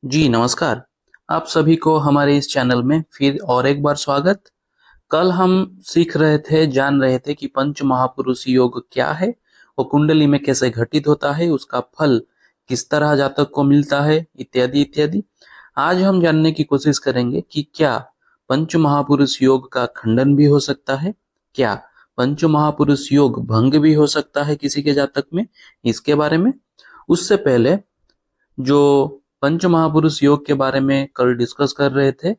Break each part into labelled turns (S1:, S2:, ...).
S1: जी नमस्कार। आप सभी को हमारे इस चैनल में फिर और एक बार स्वागत। कल हम सीख रहे थे, जान रहे थे कि पंच महापुरुष योग क्या है, वो कुंडली में कैसे घटित होता है, उसका फल किस तरह जातक को मिलता है, इत्यादि इत्यादि। आज हम जानने की कोशिश करेंगे कि क्या पंच महापुरुष योग का खंडन भी हो सकता है, क्या पंच महापुरुष योग भंग भी हो सकता है किसी के जातक में, इसके बारे में। उससे पहले जो पंच महापुरुष योग के बारे में कल डिस्कस कर रहे थे,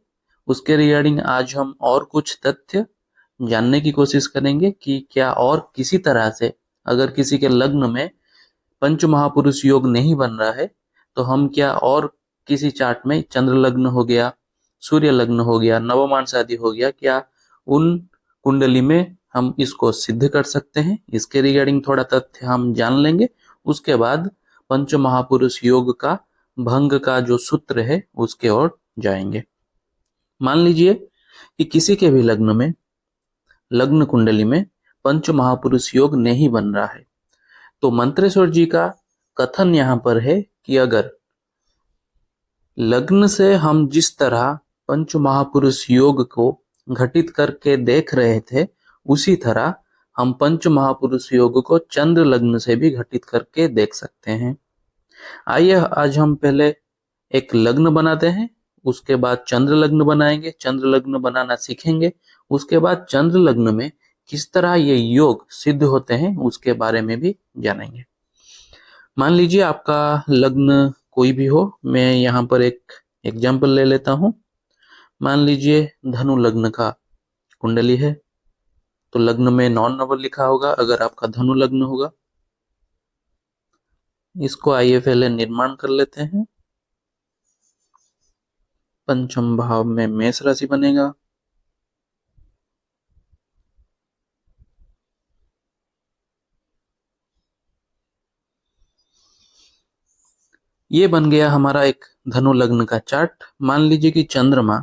S1: उसके रिगार्डिंग आज हम और कुछ तथ्य जानने की कोशिश करेंगे कि क्या और किसी तरह से अगर किसी के लग्न में पंच महापुरुष योग नहीं बन रहा है तो हम क्या और किसी चार्ट में चंद्र लग्न हो गया, सूर्य लग्न हो गया, नवमांश आदि हो गया, क्या उन कुंडली में हम इसको सिद्ध कर सकते हैं, इसके रिगार्डिंग थोड़ा तथ्य हम जान लेंगे। उसके बाद पंच महापुरुष योग का भंग का जो सूत्र है उसके ओर जाएंगे। मान लीजिए कि किसी के भी लग्न में, लग्न कुंडली में पंच महापुरुष योग नहीं बन रहा है, तो मंत्रेश्वर जी का कथन यहां पर है कि अगर लग्न से हम जिस तरह पंच महापुरुष योग को घटित करके देख रहे थे, उसी तरह हम पंच महापुरुष योग को चंद्र लग्न से भी घटित करके देख सकते हैं। आइए आज हम पहले एक लग्न बनाते हैं, उसके बाद चंद्र लग्न बनाएंगे, चंद्र लग्न बनाना सीखेंगे, उसके बाद चंद्र लग्न में किस तरह ये योग सिद्ध होते हैं उसके बारे में भी जानेंगे। मान लीजिए आपका लग्न कोई भी हो, मैं यहाँ पर एक एग्जाम्पल ले लेता हूँ। मान लीजिए धनु लग्न का कुंडली है, तो लग्न में नॉन नंबर लिखा होगा अगर आपका धनु लग्न होगा। इसको आइए पहले निर्माण कर लेते हैं। पंचम भाव में मेष राशि बनेगा, ये बन गया हमारा एक धनु लग्न का चार्ट। मान लीजिए कि चंद्रमा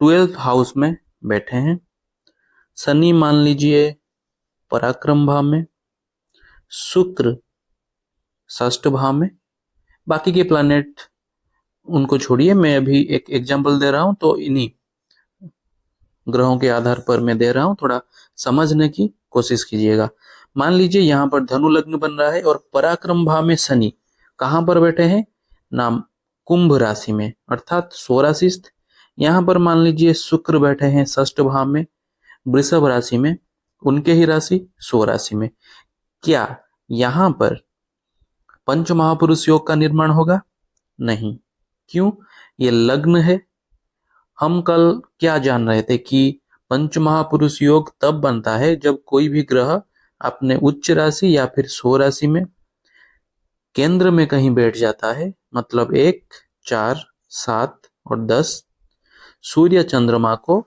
S1: 12th हाउस में बैठे हैं, शनि मान लीजिए पराक्रम भाव में, शुक्र षष्ठ भाव में। बाकी के प्लैनेट उनको छोड़िए, मैं अभी एक एग्जांपल दे रहा हूं, तो इन्हीं ग्रहों के आधार पर मैं दे रहा हूं, थोड़ा समझने की कोशिश कीजिएगा। मान लीजिए यहां पर धनु लग्न बन रहा है और पराक्रम भाव में शनि कहां पर बैठे हैं, नाम कुंभ राशि में, अर्थात स्वराशिस्थ। यहां पर मान लीजिए शुक्र बैठे हैं षष्ठ भाव में, वृषभ राशि में, उनके ही राशि स्वराशि में। क्या यहां पर पंच महापुरुष योग का निर्माण होगा? नहीं। क्यों? ये लग्न है। हम कल क्या जान रहे थे कि पंच महापुरुष योग तब बनता है जब कोई भी ग्रह अपने उच्च राशि या फिर स्व राशि में केंद्र में कहीं बैठ जाता है, मतलब 1, 4, 7 और 10 सूर्य चंद्रमा को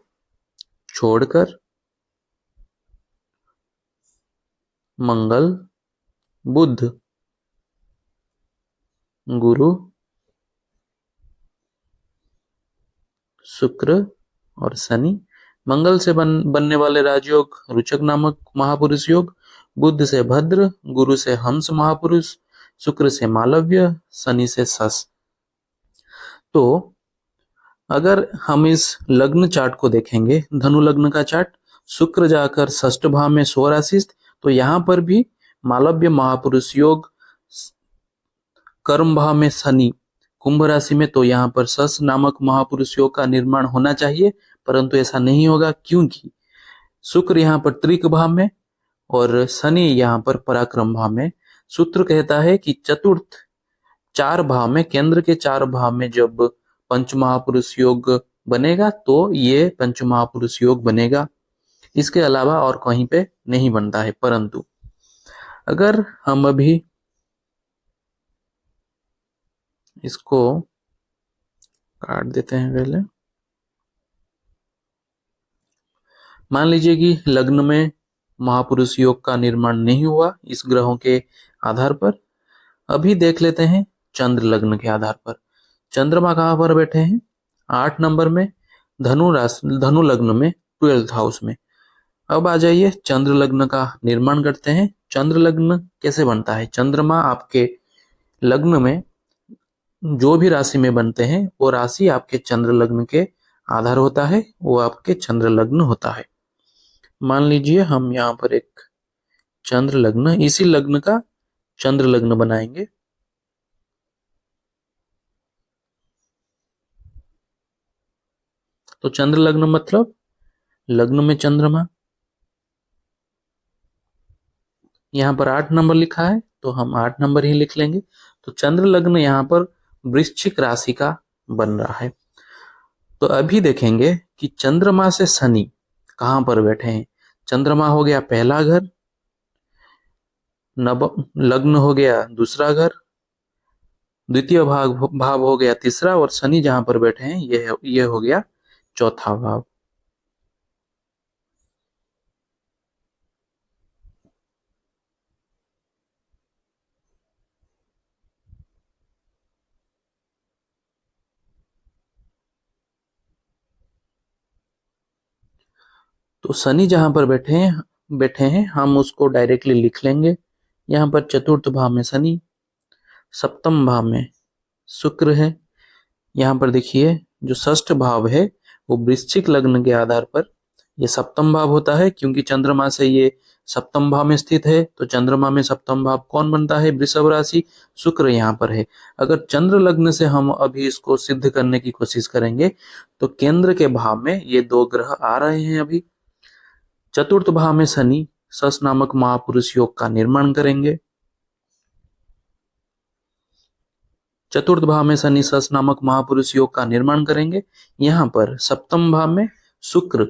S1: छोड़कर मंगल, बुध, गुरु, शुक्र और शनि। मंगल से बनने वाले राजयोग रुचक नामक महापुरुष योग, बुध से भद्र, गुरु से हंस महापुरुष, शुक्र से मालव्य, शनि से सस। तो अगर हम इस लग्न चार्ट को देखेंगे, धनु लग्न का चार्ट, शुक्र जाकर षष्ठ भाव में स्वराशिस्थ, तो यहां पर भी मालव्य महापुरुष योग, कर्म भाव में शनि कुंभ राशि में, तो यहाँ पर सस नामक महापुरुष योग का निर्माण होना चाहिए, परंतु ऐसा नहीं होगा क्योंकि शुक्र यहाँ पर त्रिक भाव में और शनि यहाँ पर पराक्रम भाव में। सूत्र कहता है कि चतुर्थ 4 भाव में, केंद्र के 4 भाव में जब पंच महापुरुष योग बनेगा तो ये पंच महापुरुष योग बनेगा, इसके अलावा और कहीं पे नहीं बनता है। परंतु अगर हम अभी इसको काट देते हैं पहले, मान लीजिए कि लग्न में महापुरुष योग का निर्माण नहीं हुआ इस ग्रहों के आधार पर। अभी देख लेते हैं चंद्र लग्न के आधार पर। चंद्रमा कहां पर बैठे हैं? 8 नंबर में, धनु लग्न में 12th हाउस में। अब आ जाइए चंद्र लग्न का निर्माण करते हैं। चंद्र लग्न कैसे बनता है? चंद्रमा आपके लग्न में जो भी राशि में बनते हैं वो राशि आपके चंद्र लग्न के आधार होता है, वो आपके चंद्र लग्न होता है। मान लीजिए हम यहाँ पर एक चंद्र लग्न, इसी लग्न का चंद्र लग्न बनाएंगे। तो चंद्र लग्न मतलब लग्न में चंद्रमा। यहाँ पर 8 नंबर लिखा है तो हम 8 नंबर ही लिख लेंगे। तो चंद्र लग्न यहाँ पर वृश्चिक राशि का बन रहा है। तो अभी देखेंगे कि चंद्रमा से शनि कहां पर बैठे हैं। चंद्रमा हो गया पहला घर, नव लग्न हो गया दूसरा घर, द्वितीय भाव हो गया तीसरा, और शनि जहां पर बैठे हैं ये हो गया चौथा भाव। तो शनि जहां पर बैठे हैं हम उसको डायरेक्टली लिख लेंगे। यहाँ पर चतुर्थ भाव में शनि, सप्तम भाव में शुक्र है। यहाँ पर देखिए जो षष्ठ भाव है वो वृश्चिक लग्न के आधार पर ये सप्तम भाव होता है, क्योंकि चंद्रमा से ये सप्तम भाव में स्थित है। तो चंद्रमा में सप्तम भाव कौन बनता है? वृषभ राशि, शुक्र यहाँ पर है। अगर चंद्र लग्न से हम अभी इसको सिद्ध करने की कोशिश करेंगे तो केंद्र के भाव में ये दो ग्रह आ रहे हैं। अभी चतुर्थ भाव में शनि सस नामक महापुरुष योग का निर्माण करेंगे। चतुर्थ भाव में शनि सस नामक महापुरुष योग का निर्माण करेंगे। यहाँ पर सप्तम भाव में शुक्र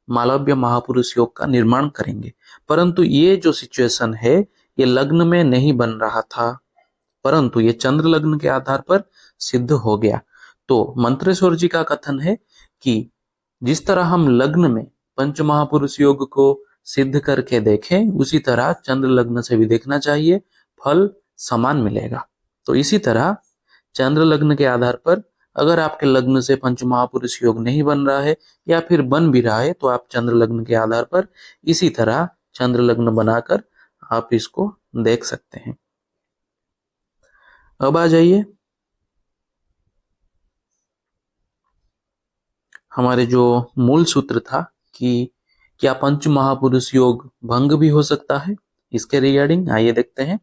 S1: मालव्य महापुरुष योग का निर्माण करेंगे। परंतु ये जो सिचुएशन है ये लग्न में नहीं बन रहा था, परंतु ये चंद्र लग्न के आधार पर सिद्ध हो गया। तो मंत्रेश्वर जी का कथन है कि जिस तरह हम लग्न में पंच महापुरुष योग को सिद्ध करके देखें, उसी तरह चंद्र लग्न से भी देखना चाहिए, फल समान मिलेगा। तो इसी तरह चंद्र लग्न के आधार पर अगर आपके लग्न से पंच महापुरुष योग नहीं बन रहा है या फिर बन भी रहा है तो आप चंद्र लग्न के आधार पर इसी तरह चंद्र लग्न बनाकर आप इसको देख सकते हैं। अब आ जाइए हमारे जो मूल सूत्र था कि क्या पंच महापुरुष योग भंग भी हो सकता है, इसके रिगार्डिंग आइए देखते हैं।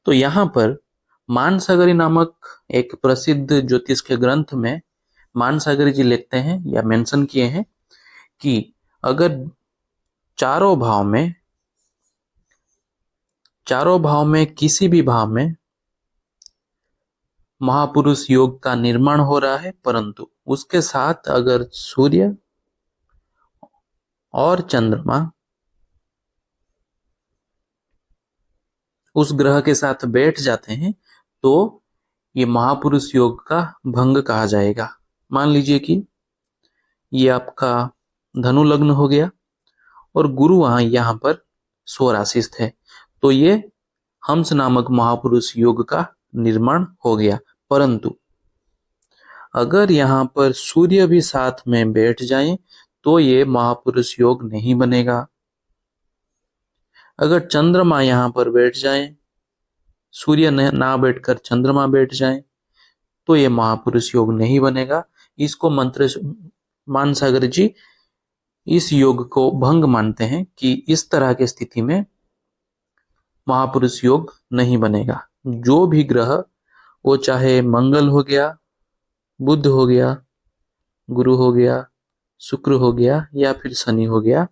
S1: तो यहाँ पर मानसागरी नामक एक प्रसिद्ध ज्योतिष के ग्रंथ में मानसागरी जी लिखते हैं या मेंशन किए हैं कि अगर चारों भाव में किसी भी भाव में महापुरुष योग का निर्माण हो रहा है, परंतु उसके साथ अगर सूर्य और चंद्रमा उस ग्रह के साथ बैठ जाते हैं तो ये महापुरुष योग का भंग कहा जाएगा। मान लीजिए कि ये आपका धनु लग्न हो गया और गुरु यहाँ पर स्वराशिस्थ है, तो ये हंस नामक महापुरुष योग का निर्माण हो गया। परंतु अगर यहाँ पर सूर्य भी साथ में बैठ जाए तो ये महापुरुष योग नहीं बनेगा। अगर चंद्रमा यहाँ पर बैठ जाए, सूर्य ना बैठकर चंद्रमा बैठ जाए तो ये महापुरुष योग नहीं बनेगा। इसको मंत्र मानसागर जी इस योग को भंग मानते हैं कि इस तरह की स्थिति में महापुरुष योग नहीं बनेगा। जो भी ग्रह, वो चाहे मंगल हो गया, बुध हो गया, गुरु हो गया, शुक्र हो गया या फिर शनि हो गया,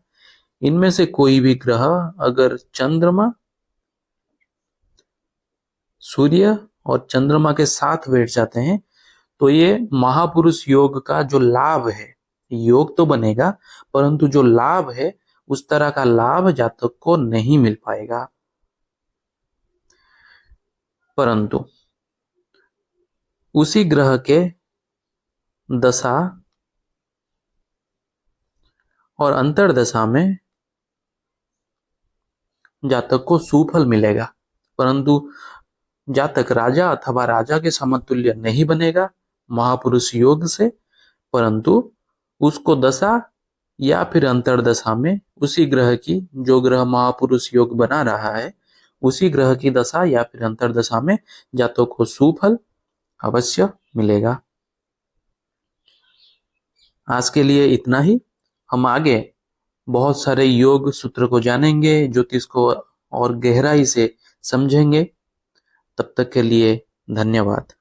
S1: इनमें से कोई भी ग्रह अगर चंद्रमा, सूर्य और चंद्रमा के साथ बैठ जाते हैं तो ये महापुरुष योग का जो लाभ है, योग तो बनेगा परंतु जो लाभ है उस तरह का लाभ जातक को नहीं मिल पाएगा। परंतु उसी ग्रह के दशा और अंतर्दशा में जातक को सुफल मिलेगा, परंतु जातक राजा अथवा राजा के समतुल्य नहीं बनेगा महापुरुष योग से, परंतु उसको दशा या फिर अंतर्दशा में उसी ग्रह की, जो ग्रह महापुरुष योग बना रहा है, उसी ग्रह की दशा या फिर अंतर्दशा में जातक को सुफल अवश्य मिलेगा। आज के लिए इतना ही। हम आगे बहुत सारे योग सूत्र को जानेंगे, ज्योतिष को और गहराई से समझेंगे। तब तक के लिए धन्यवाद।